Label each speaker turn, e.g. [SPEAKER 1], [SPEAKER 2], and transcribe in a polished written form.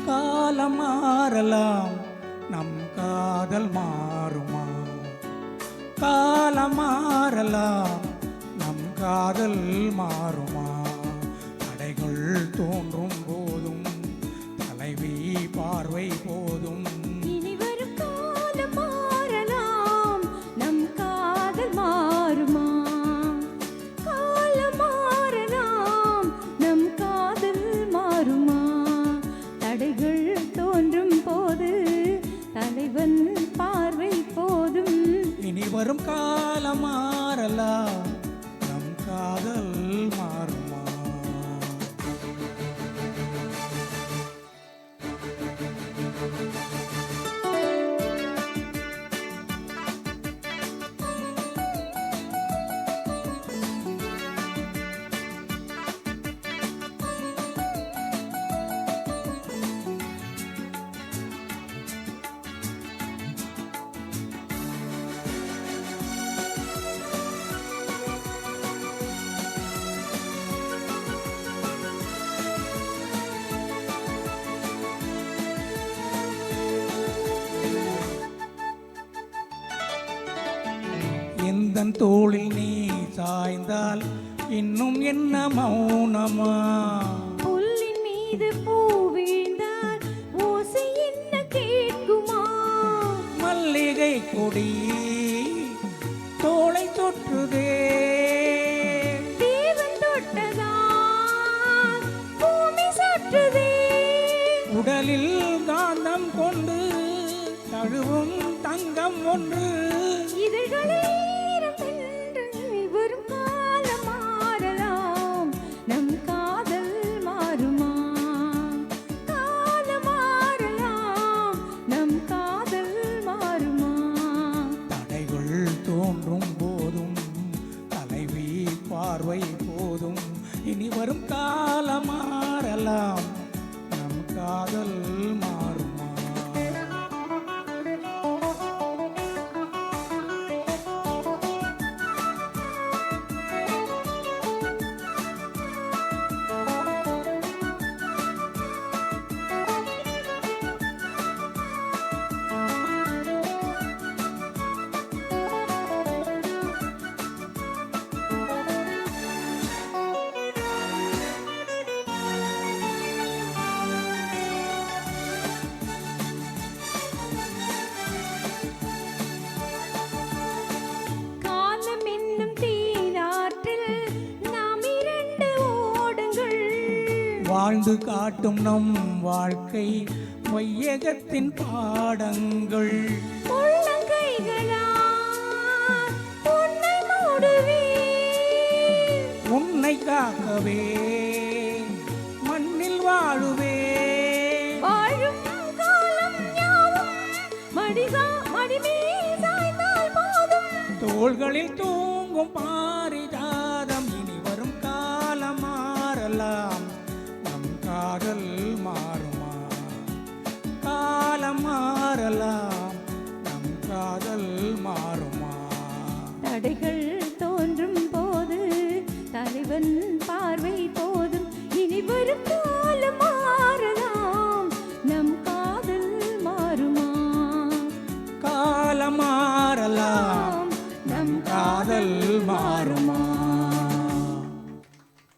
[SPEAKER 1] காலம் மாறலாம், நம் காதல் மாறுமா? காலம் மாறலாம், நம் காதல் மாறுமா? தடைகள் தோன்றும் போதும் தலைவி பார்வை போதும்.
[SPEAKER 2] இனிவரும் காலம் மாறலாம், நம் காதல் மாறுமா? காலம் மாறலாம், நம் காதல் மாறுமா? தடைகள் தோன்றும் போது தலைவன் பார்வை போதும்.
[SPEAKER 1] இனி வரும் காலம் மாறலாம், நம் காதல் மாறுமா? எந்தன் தோளில் நீ சாய்ந்தால் இன்னும் என்ன மௌனமா?
[SPEAKER 2] புல்லின் மீது பூ வீழ்ந்தால் ஓசை என்ன கேட்குமா?
[SPEAKER 1] மல்லிகை கொடி தோளை தொற்றுதே,
[SPEAKER 2] தேவன் தொட்டதால் பூமி சுற்றுதே.
[SPEAKER 1] உடலில் காந்தம் கொண்டு தழுவும் தங்கம் ஒன்று.
[SPEAKER 2] இதழ்களில் ஈரம் என்று வரும் காலம் மாறலாம், நம் காதல் மாறுமா? காலம் மாறலாம், நம் காதல் மாறுமா?
[SPEAKER 1] தடைகள் தோன்றும் போதும் தலைவி பார்வை போதும். இனி வரும் காலம் மாறலாம், நம் காதல் மாறுமா?
[SPEAKER 2] காலம் என்னும் தீராற்றில் நாம் இரண்டு ஓடுங்கள்.
[SPEAKER 1] வாழ்ந்து காட்டும் நம் வாழ்க்கை வையகத்தின் பாடங்கள்.
[SPEAKER 2] உள்ளங்கைகளால் உன்னை மூடுவேன்.
[SPEAKER 1] உன்னை காக்கவே மண்ணில் வாழுவே.
[SPEAKER 2] வாழும் காலம் யாவும் மடிமேல் சாய்ந்தால் போதும்.
[SPEAKER 1] தோள்களில் தூங்கும் பாரிஜாதம். இனி வரும் காலம் மாறலாம், நம் காதல் மாறுமா? காலம் மாறலாம், நம் காதல் மாறுமா?
[SPEAKER 2] தடைகள் தோன்றும் போது தலைவன் பார்வை போதும். இனி வரும் காலம் மாறலாம், நம் காதல் மாறுமா?
[SPEAKER 1] காலம் மாறலாம், நம் காதல் மாறும்.